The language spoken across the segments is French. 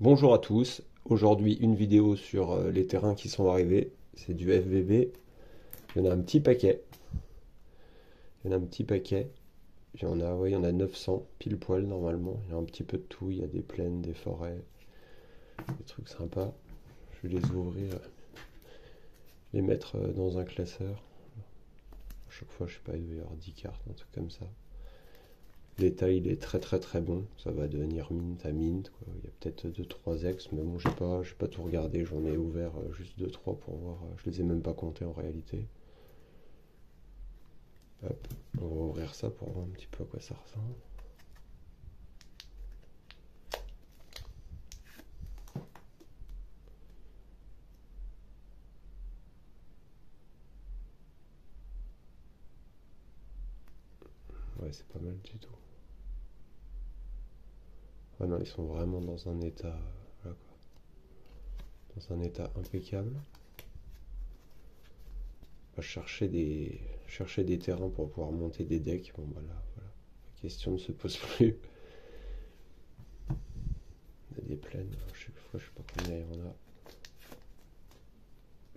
Bonjour à tous, aujourd'hui une vidéo sur les terrains qui sont arrivés, c'est du FBB, il y en a un petit paquet, il y en a un petit paquet, il y en a 900 pile poil normalement, il y a un petit peu de tout, il y a des plaines, des forêts, des trucs sympas, je vais les ouvrir, les mettre dans un classeur, à chaque fois je sais pas, il doit y avoir 10 cartes, un truc comme ça. L'état il est très très très bon, ça va devenir mint à mint, quoi. Il y a peut-être deux trois ex, mais bon j'ai pas tout regardé, j'en ai ouvert juste deux trois pour voir, je les ai même pas comptés en réalité. Hop, on va ouvrir ça pour voir un petit peu à quoi ça ressemble. Ouais, c'est pas mal du tout. Ah non, ils sont vraiment dans un état, voilà quoi, dans un état impeccable. On va chercher des terrains pour pouvoir monter des decks. Bon voilà, voilà. La question ne se pose plus. On a des plaines, chaque fois je sais pas combien il y en a.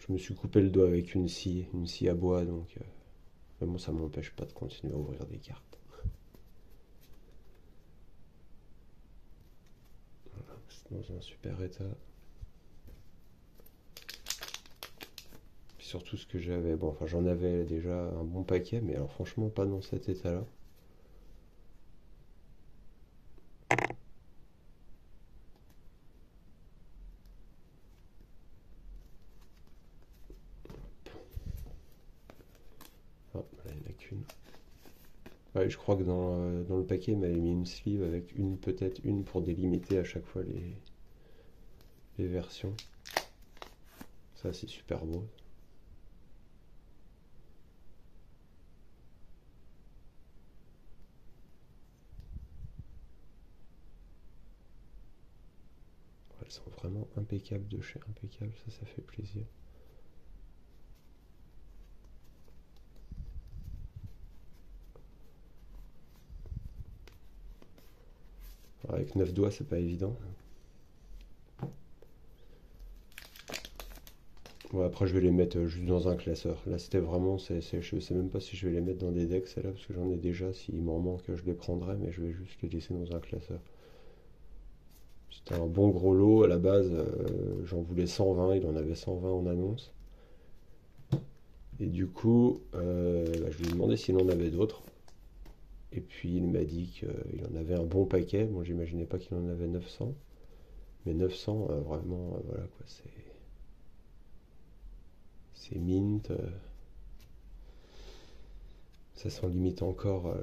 Je me suis coupé le doigt avec une scie à bois, donc mais bon, ça m'empêche pas de continuer à ouvrir des cartes. Voilà, c'est dans un super état. Puis surtout ce que j'avais, bon, enfin j'en avais déjà un bon paquet, mais alors franchement pas dans cet état-là. Ah, là, il n'y en a qu'une. Ouais, je crois que dans le paquet, il m'avait mis une sleeve avec peut-être une pour délimiter à chaque fois les versions. Ça, c'est super beau. Elles sont vraiment impeccables de chez impeccable, ça fait plaisir. Alors, avec 9 doigts, c'est pas évident. Ouais, après, je vais les mettre juste dans un classeur. Là, c'était vraiment, je sais même pas si je vais les mettre dans des decks, celles-là, parce que j'en ai déjà. S'il m'en manque, je les prendrai, mais je vais juste les laisser dans un classeur. C'était un bon gros lot à la base. J'en voulais 120, il en avait 120 en annonce. Et du coup, bah, je lui ai demandé s'il en avait d'autres. Et puis il m'a dit qu'il en avait un bon paquet. Bon, j'imaginais pas qu'il en avait 900. Mais 900, vraiment, voilà quoi, c'est mint. Ça sent limite encore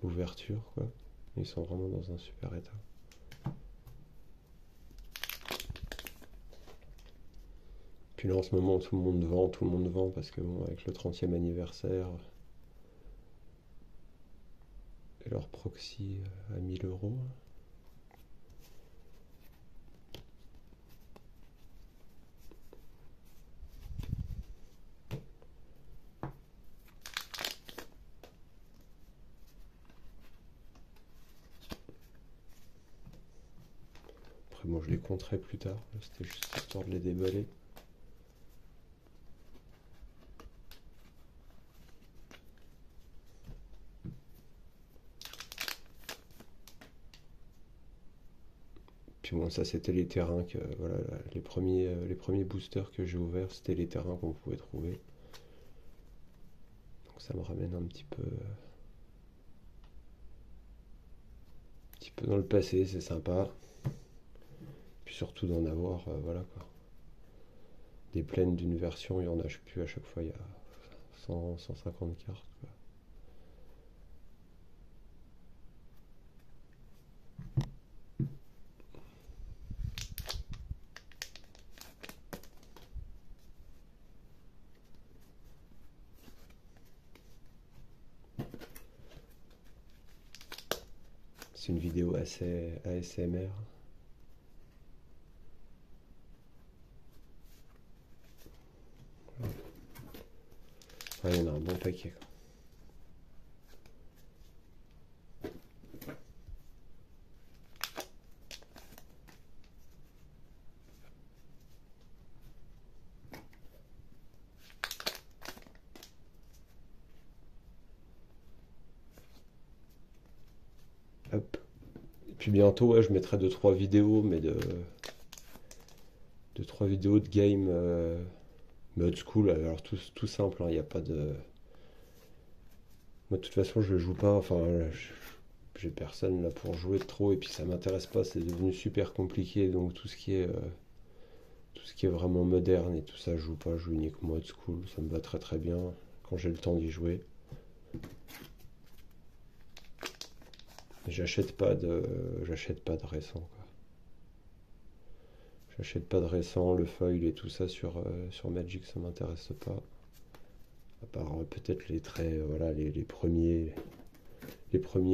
l'ouverture, quoi. Ils sont vraiment dans un super état. Puis là, en ce moment, tout le monde vend parce que bon, avec le 30e anniversaire et leur proxy à 1000 euros. Après, bon, je les compterai plus tard. C'était juste histoire de les déballer. Puis bon, ça c'était les terrains que voilà, les premiers boosters que j'ai ouverts, c'était les terrains qu'on pouvait trouver. Donc ça me ramène un petit peu dans le passé, c'est sympa. Puis surtout d'en avoir, voilà quoi. Des plaines d'une version, il y en a, je sais plus, à chaque fois il y a 100, 150 cartes, quoi. C'est une vidéo assez ASMR. Ah, il y en a un bon paquet. Puis bientôt, ouais, je mettrai 2-3 vidéos, mais de 2-3 vidéos de game mode school. Alors tout simple, il n'y a pas de. Moi, de toute façon, je joue pas. Enfin, j'ai personne là pour jouer trop, et puis ça m'intéresse pas. C'est devenu super compliqué, donc tout ce qui est vraiment moderne et tout ça, je joue pas. Je joue uniquement mode school. Ça me va très très bien quand j'ai le temps d'y jouer. J'achète pas de récent, quoi. J'achète pas de récent, le foil et tout ça sur Magic, ça m'intéresse pas. À part peut-être les traits, voilà, les premiers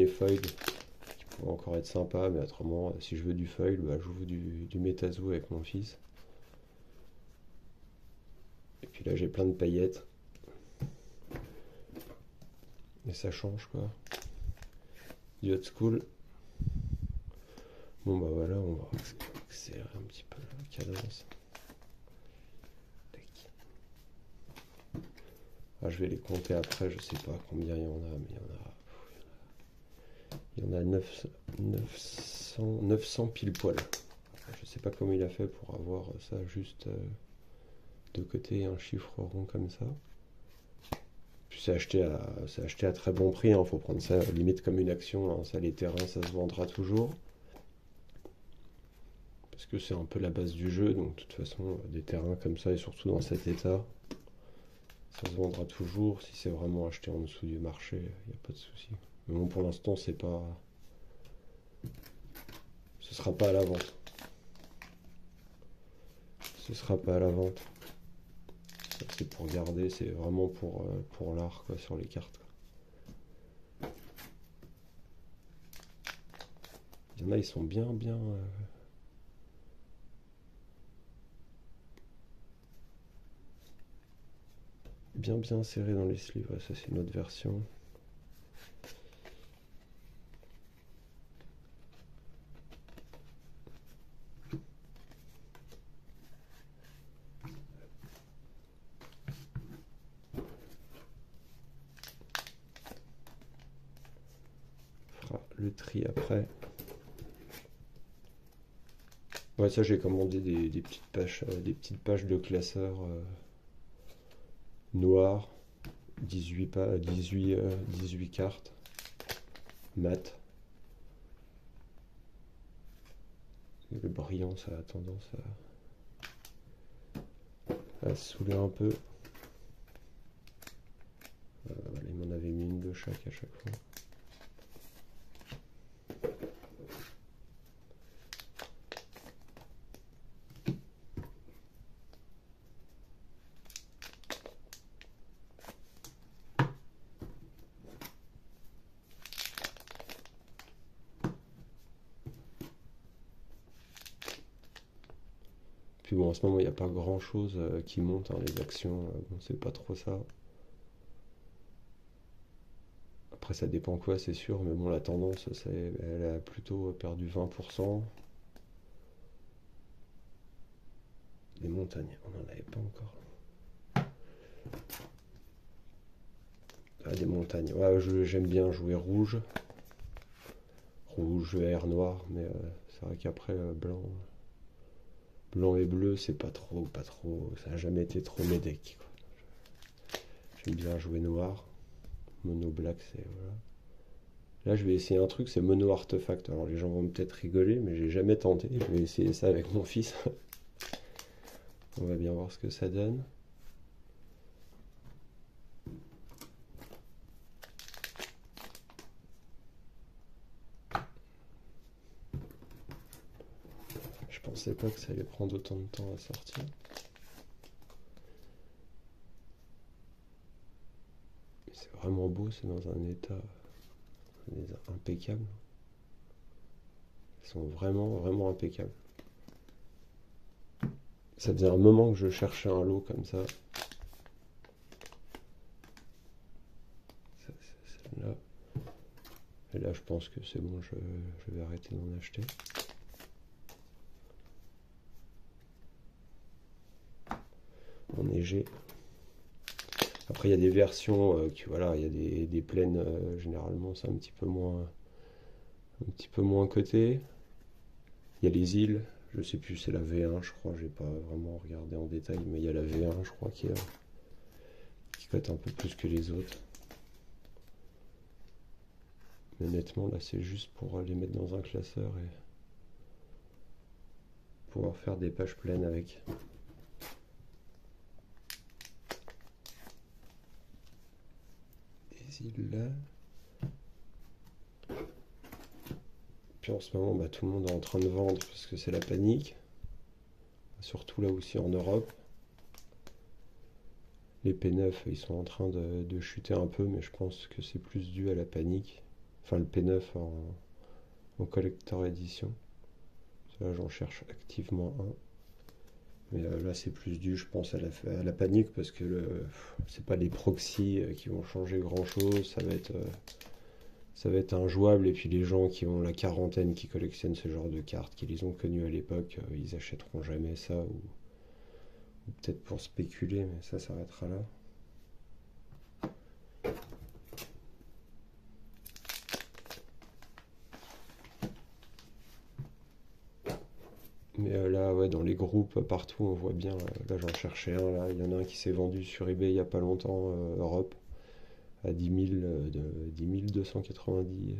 foils qui pourraient encore être sympas, mais autrement, si je veux du foil, bah, je joue du Metazoo avec mon fils. Et puis là, j'ai plein de paillettes. Et ça change, quoi. Du old school. Bon, bah voilà, on va accélérer un petit peu la cadence. Tac. Ah, je vais les compter après, je sais pas combien il y en a, mais il y en a 900 pile poil. Je sais pas comment il a fait pour avoir ça juste de côté, un chiffre rond comme ça. Puis c'est acheté à très bon prix, hein. Faut prendre ça limite comme une action, hein. Ça, les terrains, ça se vendra toujours. Parce que c'est un peu la base du jeu, donc de toute façon, des terrains comme ça, et surtout dans cet état, ça se vendra toujours. Si c'est vraiment acheté en dessous du marché, il n'y a pas de souci. Mais bon, pour l'instant, ce sera pas à la vente. Ce sera pas à la vente. Ça, c'est pour garder, c'est vraiment pour l'art, quoi, sur les cartes, quoi. Il y en a, ils sont bien, bien. Bien, bien serrés dans les sleeves. Ouais, ça, c'est une autre version. On fera le tri après. Ouais, ça, j'ai commandé des petites pages de classeurs noirs, 18 cartes, mat. Le brillant, ça a tendance à se saouler un peu. Voilà, il m'en avait mis une de chaque à chaque fois. Puis bon, en ce moment, il n'y a pas grand chose qui monte, hein, les actions, bon, c'est pas trop ça. Après, ça dépend quoi, c'est sûr, mais bon, la tendance, elle a plutôt perdu 20%. Des montagnes, on n'en avait pas encore. Ah, des montagnes, ouais, j'aime bien jouer rouge. Rouge, vert, noir, mais c'est vrai qu'après, blanc et bleu, c'est pas trop, ça n'a jamais été trop mes decks, quoi. J'aime bien jouer noir. Mono black, c'est voilà. Là, je vais essayer un truc, c'est mono artefact. Alors, les gens vont peut-être rigoler, mais j'ai jamais tenté. Je vais essayer ça avec mon fils. On va bien voir ce que ça donne. Je pensais pas que ça allait prendre autant de temps à sortir. C'est vraiment beau, c'est dans un état impeccable. Ils sont vraiment, vraiment impeccables. Ça faisait un moment que je cherchais un lot comme ça. Celle-là. Et là, je pense que c'est bon, je vais arrêter d'en acheter. Enneigé. Après, il y a des versions qui, voilà, il y a des plaines, généralement, c'est un petit peu moins un petit peu moins coté. Il y a les îles, je sais plus, c'est la V1, je crois, j'ai pas vraiment regardé en détail, mais il y a la V1, je crois, qui cote un peu plus que les autres. Mais honnêtement, là, c'est juste pour les mettre dans un classeur et pouvoir faire des pages pleines avec. Des îles là. Puis en ce moment, bah, tout le monde est en train de vendre parce que c'est la panique. Surtout là aussi en Europe. Les P9, ils sont en train de chuter un peu, mais je pense que c'est plus dû à la panique. Enfin, le P9 en collector edition. Là, j'en cherche activement un. Mais là, c'est plus dû, je pense, à la panique parce que c'est pas des proxys qui vont changer grand-chose. Ça va être injouable. Et puis les gens qui ont la quarantaine, qui collectionnent ce genre de cartes, qui les ont connues à l'époque, ils achèteront jamais ça. Ou peut-être pour spéculer, mais ça s'arrêtera là. Mais là, ouais, dans les groupes, partout, on voit bien. Là, j'en cherchais un. Là, il y en a un qui s'est vendu sur eBay il n'y a pas longtemps, Europe, à 10 290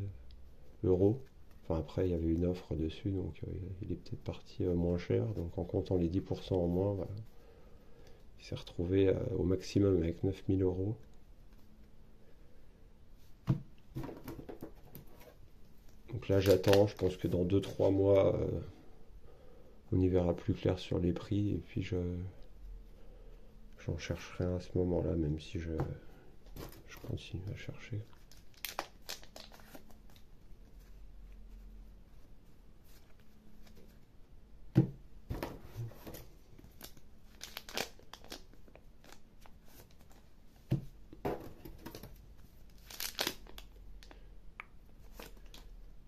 euros. Enfin, après, il y avait une offre dessus, donc il est peut-être parti moins cher. Donc, en comptant les 10% en moins, bah, il s'est retrouvé au maximum avec 9000 euros. Donc là, j'attends. Je pense que dans 2 3 mois, on y verra plus clair sur les prix. Et puis, j'en chercherai un à ce moment-là, même si je continue à chercher.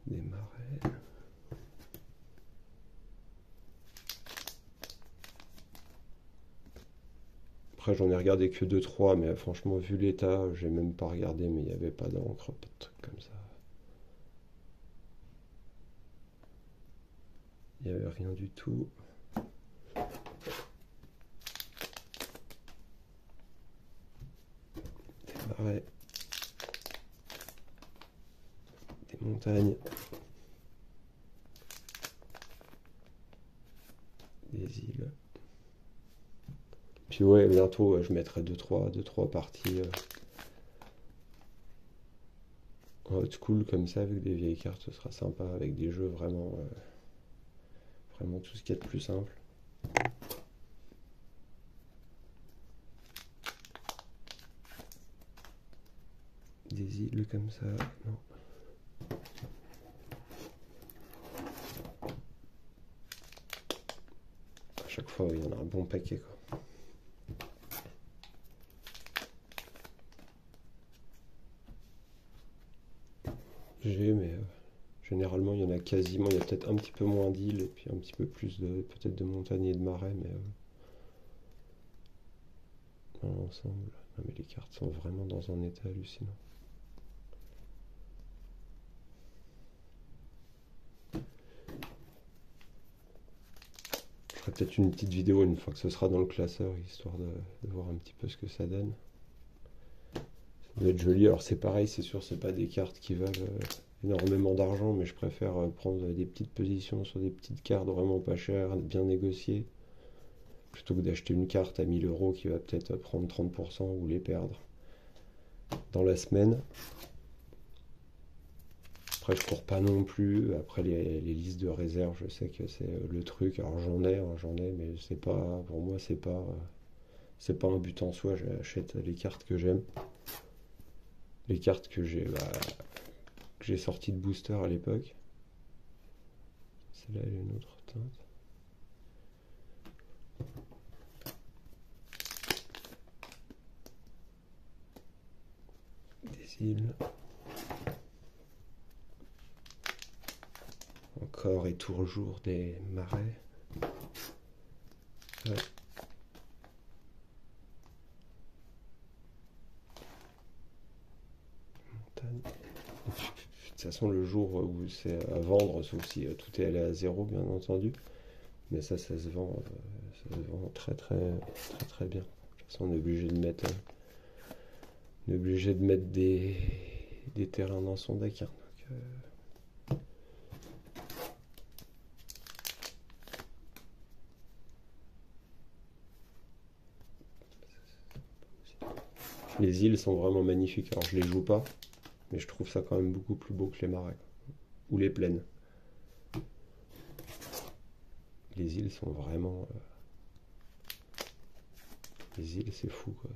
Des marais. Après, j'en ai regardé que 2 3, mais franchement, vu l'état, j'ai même pas regardé, mais il n'y avait pas d'encre, pas de trucs comme ça. Il n'y avait rien du tout. Des marais, des montagnes, des îles. Puis ouais, bientôt, je mettrai 2 3 parties en old school comme ça, avec des vieilles cartes, ce sera sympa, avec des jeux vraiment tout ce qu'il y a de plus simple. Des îles comme ça, non. À chaque fois, il y en a un bon paquet, quoi. Mais généralement, il y en a quasiment, il y a peut-être un petit peu moins d'îles et puis un petit peu plus peut-être de montagnes et de marais, mais dans l'ensemble. Non, mais les cartes sont vraiment dans un état hallucinant. Je ferai peut-être une petite vidéo une fois que ce sera dans le classeur, histoire de voir un petit peu ce que ça donne. Ça doit être joli. Alors c'est pareil, c'est sûr, c'est pas des cartes qui valent énormément d'argent, mais je préfère prendre des petites positions sur des petites cartes vraiment pas chères, bien négociées, plutôt que d'acheter une carte à 1000 euros qui va peut-être prendre 30% ou les perdre dans la semaine. Après, je cours pas non plus. Après, les listes de réserve, je sais que c'est le truc. Alors j'en ai, mais c'est pas, pour moi, c'est pas un but en soi. J'achète les cartes que j'aime, les cartes que j'ai sorties de booster à l'époque. Celle-là, elle a une autre teinte. Des îles. Encore et toujours des marais. Ouais. Montagne. toute façon, le jour où c'est à vendre, sauf si tout est allé à zéro, bien entendu. Mais ça ça se vend très bien. De toute façon, on est obligé de mettre, des terrains dans son deck, hein. Les îles sont vraiment magnifiques. Alors, je les joue pas, mais je trouve ça quand même beaucoup plus beau que les marais, quoi. Ou les plaines. Les îles sont vraiment. Les îles, c'est fou, quoi.